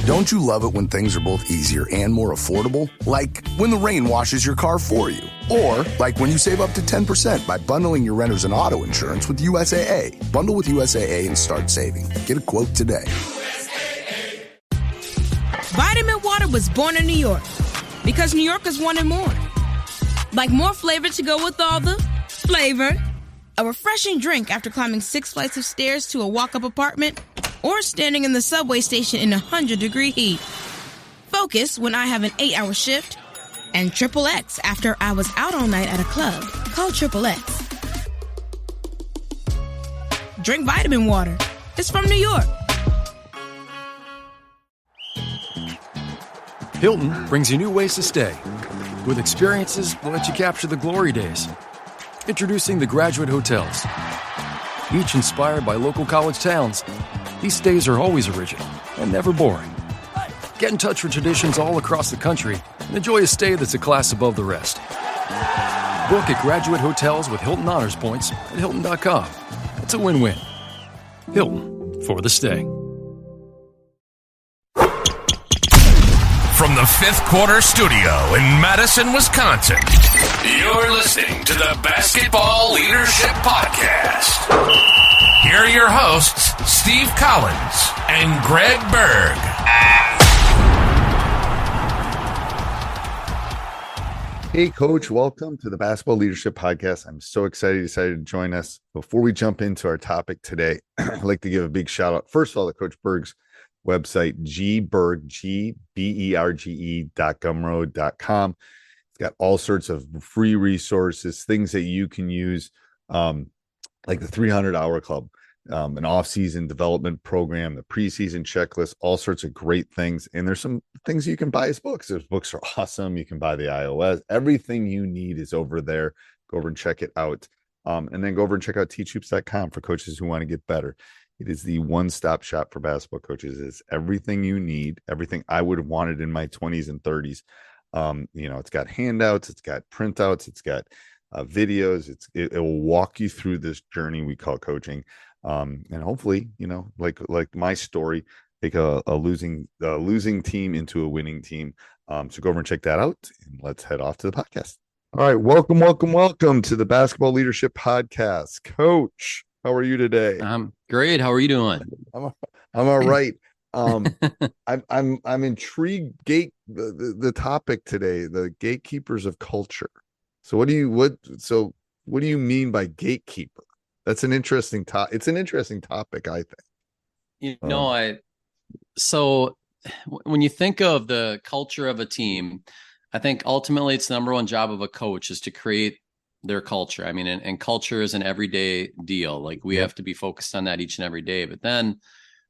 Don't you love it when things are both easier and more affordable? Like when the rain washes your car for you. Or like when you save up to 10% by bundling your renters and auto insurance with USAA. Bundle with USAA and start saving. Get a quote today. Vitamin Water was born in New York because New Yorkers wanted more. Like more flavor to go with all the flavor. A refreshing drink after climbing 6 flights of stairs to a walk-up apartment, or standing in the subway station in 100-degree heat. Focus when I have an 8-hour shift, and Triple X after I was out all night at a club called Triple X. Drink vitamin water. It's from New York. Hilton brings you new ways to stay. With experiences that let you capture the glory days. Introducing the Graduate Hotels. Each inspired by local college towns, these stays are always original and never boring. Get in touch with traditions all across the country and enjoy a stay that's a class above the rest. Book at Graduate Hotels with Hilton Honors Points at Hilton.com. It's a win-win. Hilton, for the stay. From the Fifth Quarter Studio in Madison, Wisconsin, you're listening to the Basketball Leadership Podcast. Here are your hosts, Steve Collins and Greg Berg. Hey, Coach. Welcome to the Basketball Leadership Podcast. I'm so excited you decided to join us. Before we jump into our topic today, I'd like to give a big shout out, first of all, to Coach Berg's website, gberge.gumroad.com. It's got all sorts of free resources, things that you can use, like the 300-hour club, an off-season development program, the preseason checklist, all sorts of great things. And there's some things you can buy as books. Those books are awesome. You can buy the iOS. Everything you need is over there. Go over and check it out. And then go over and check out teachhoops.com for coaches who want to get better. It is the one-stop shop for basketball coaches. It's everything you need, everything I would have wanted in my 20s and 30s. It's got handouts, it's got printouts, it's got videos. It will walk you through this journey we call coaching. And hopefully, like my story, take a losing team into a winning team. So go over and check that out, and let's head off to the podcast. All right, welcome to the Basketball Leadership Podcast, Coach. How are you today? I'm great. How are you doing? I'm all right. I'm intrigued. The topic today, the gatekeepers of culture. So what do you mean by gatekeeper? That's an interesting topic. It's an interesting topic, I think. So when you think of the culture of a team, I think ultimately it's the number one job of a coach is to create their culture. I mean, and culture is an everyday deal. Like we have to be focused on that each and every day. But then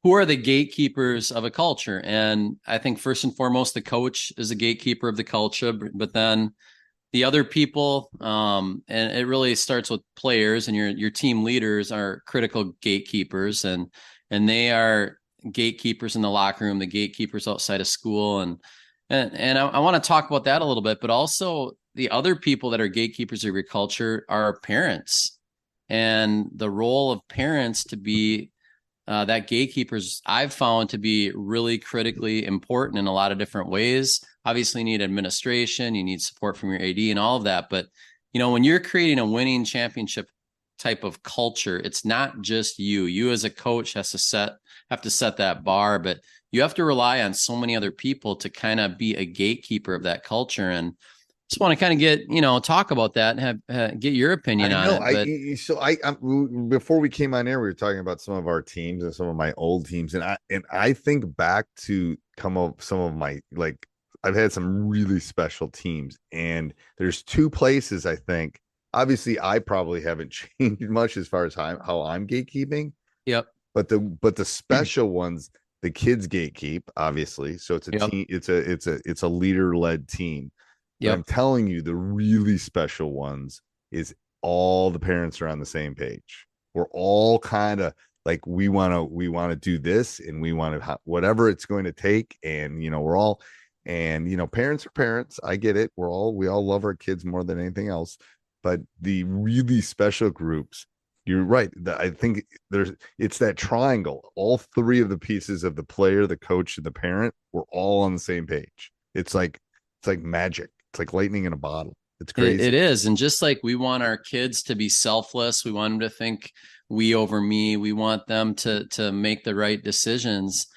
who are the gatekeepers of a culture? And I think first and foremost, the coach is a gatekeeper of the culture, but then the other people, and it really starts with players, and your team leaders are critical gatekeepers, and they are gatekeepers in the locker room, the gatekeepers outside of school. And I want to talk about that a little bit, but also the other people that are gatekeepers of your culture are parents, and the role of parents to be that gatekeepers I've found to be really critically important in a lot of different ways. Obviously you need administration, you need support from your AD and all of that. But, when you're creating a winning championship type of culture, it's not just you as a coach have to set that bar, but you have to rely on so many other people to kind of be a gatekeeper of that culture. And just want to kind of get, talk about that and get your opinion on it. Before we came on air, we were talking about some of our teams and some of my old teams. And I think back to some of my, I've had some really special teams, and there's two places I think, obviously I probably haven't changed much as far as how I'm gatekeeping. Yep. But the special ones, the kids gatekeep, obviously. So it's a team, it's a leader-led team. Yep. I'm telling you, the really special ones is all the parents are on the same page. We're all kind of like, we want to do this, and we want to whatever it's going to take. And, we're all, and, parents are parents. I get it. We all love our kids more than anything else, but the really special groups, You're right. I think it's that triangle. All three of the pieces of the player, the coach, and the parent were all on the same page. It's like magic. It's like lightning in a bottle. It's crazy. It is. And just like we want our kids to be selfless, we want them to think we over me. We want them to make the right decisions.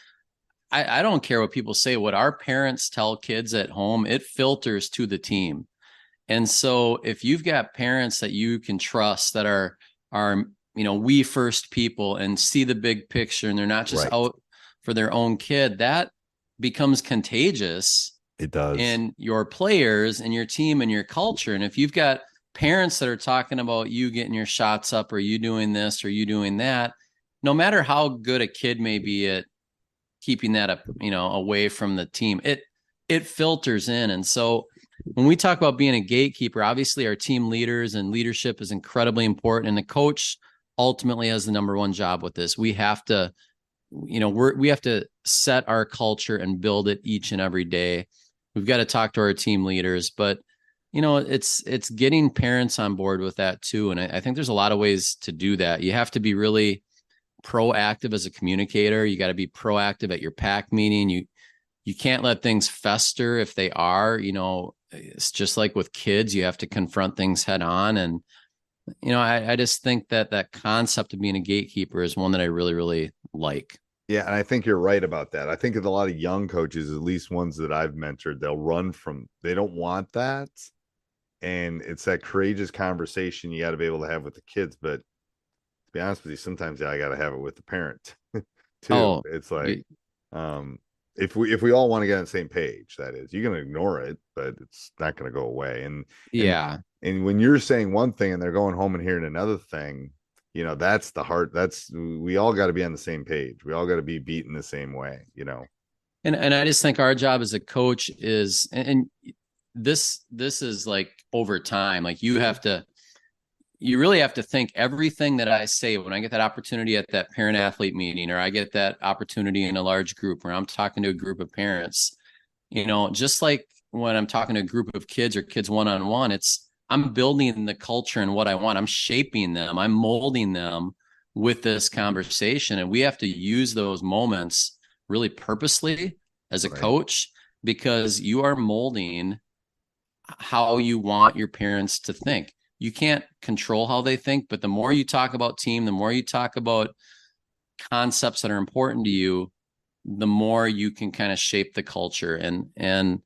I don't care what people say. What our parents tell kids at home, it filters to the team. And so if you've got parents that you can trust that are we first people and see the big picture, and they're not just out for their own kid, that becomes contagious. It does. In your players and your team and your culture. And if you've got parents that are talking about you getting your shots up, or you doing this or you doing that, no matter how good a kid may be at keeping that up, away from the team, it filters in. And so when we talk about being a gatekeeper, obviously our team leaders and leadership is incredibly important. And the coach ultimately has the number one job with this. We have to, we have to set our culture and build it each and every day. We've got to talk to our team leaders, but it's getting parents on board with that too. And I think there's a lot of ways to do that. You have to be really proactive as a communicator. You got to be proactive at your pack meeting. You can't let things fester if they are, it's just like with kids, you have to confront things head on. And, I just think that concept of being a gatekeeper is one that I really, really like. Yeah. And I think you're right about that. I think that a lot of young coaches, at least ones that I've mentored, they don't want that. And it's that courageous conversation you got to be able to have with the kids. But to be honest with you, sometimes I got to have it with the parent too. It's like, if we all want to get on the same page, that is, you can ignore it, but it's not going to go away. And when you're saying one thing and they're going home and hearing another thing, that's the heart. We all got to be on the same page. We all got to be beaten the same way, And I just think our job as a coach is, and this is like over time, like you really have to think everything that I say when I get that opportunity at that parent athlete meeting, or I get that opportunity in a large group where I'm talking to a group of parents, just like when I'm talking to a group of kids or kids one-on-one, I'm building the culture and what I want. I'm shaping them. I'm molding them with this conversation. And we have to use those moments really purposely as a coach, because you are molding how you want your parents to think. You can't control how they think, but the more you talk about team, the more you talk about concepts that are important to you, the more you can kind of shape the culture. And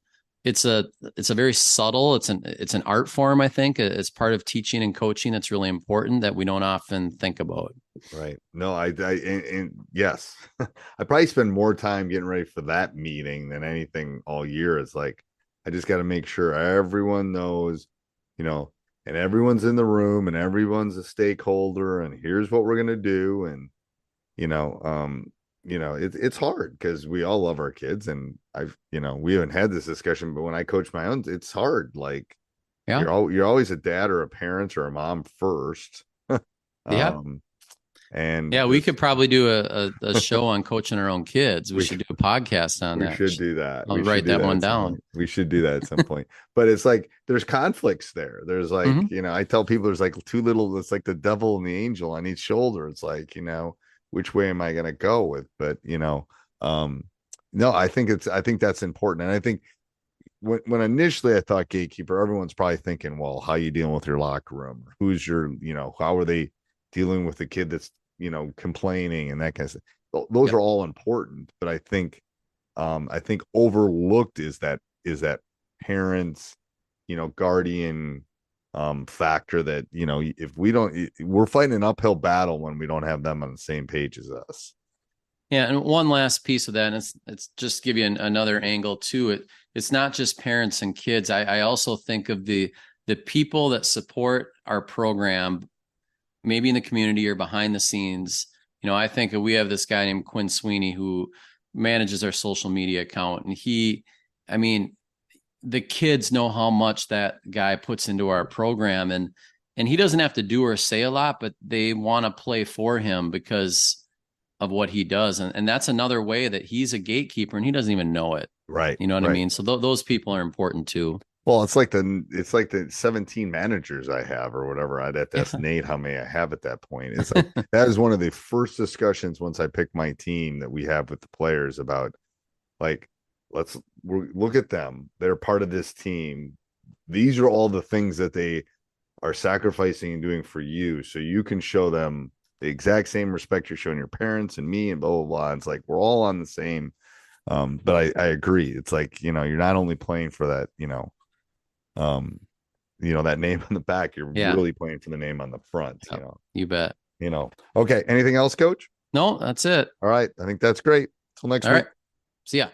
it's a very subtle, it's an art form. I think it's part of teaching and coaching. That's really important that we don't often think about. Right. No, and yes, I probably spend more time getting ready for that meeting than anything all year. It's like, I just got to make sure everyone knows, and everyone's in the room and everyone's a stakeholder, and here's what we're going to do. And, it's hard because we all love our kids, and we haven't had this discussion, but when I coach my own, it's hard. Like, you're always a dad or a parent or a mom first. And we could probably do a show on coaching our own kids. We should do a podcast on that. We should do that. I'll write that one down. We should do that at some point. But it's like there's conflicts there. There's like, I tell people there's like it's like the devil and the angel on each shoulder. It's like, which way am I going to go with? But, no, I think that's important. And I think when initially I thought gatekeeper, everyone's probably thinking, well, how are you dealing with your locker room? Who's your, how are they dealing with the kid that's, complaining and that kind of stuff. Those are all important, but I think overlooked is that parents, guardian factor that, if we're fighting an uphill battle when we don't have them on the same page as us. Yeah. And one last piece of that, and it's just give you another angle to it. It's not just parents and kids. I also think of the people that support our program, maybe in the community or behind the scenes. I think we have this guy named Quinn Sweeney who manages our social media account. And the kids know how much that guy puts into our program, and he doesn't have to do or say a lot, but they want to play for him because of what he does. And that's another way that he's a gatekeeper and he doesn't even know it. Right. You know what I mean? So those people are important too. Well, it's like the 17 managers I have or whatever. I'd have to ask Nate how many I have at that point. It's like that is one of the first discussions once I pick my team that we have with the players about, like, let's look at them. They're part of this team. These are all the things that they are sacrificing and doing for you, so you can show them the exact same respect you're showing your parents and me and blah blah blah. It's like we're all on the same. But I agree. It's like, you're not only playing for that, that name on the back, you're really playing for the name on the front. You bet. Okay. Anything else, Coach? No, that's it. All right. I think that's great. Till next week. All right. See ya.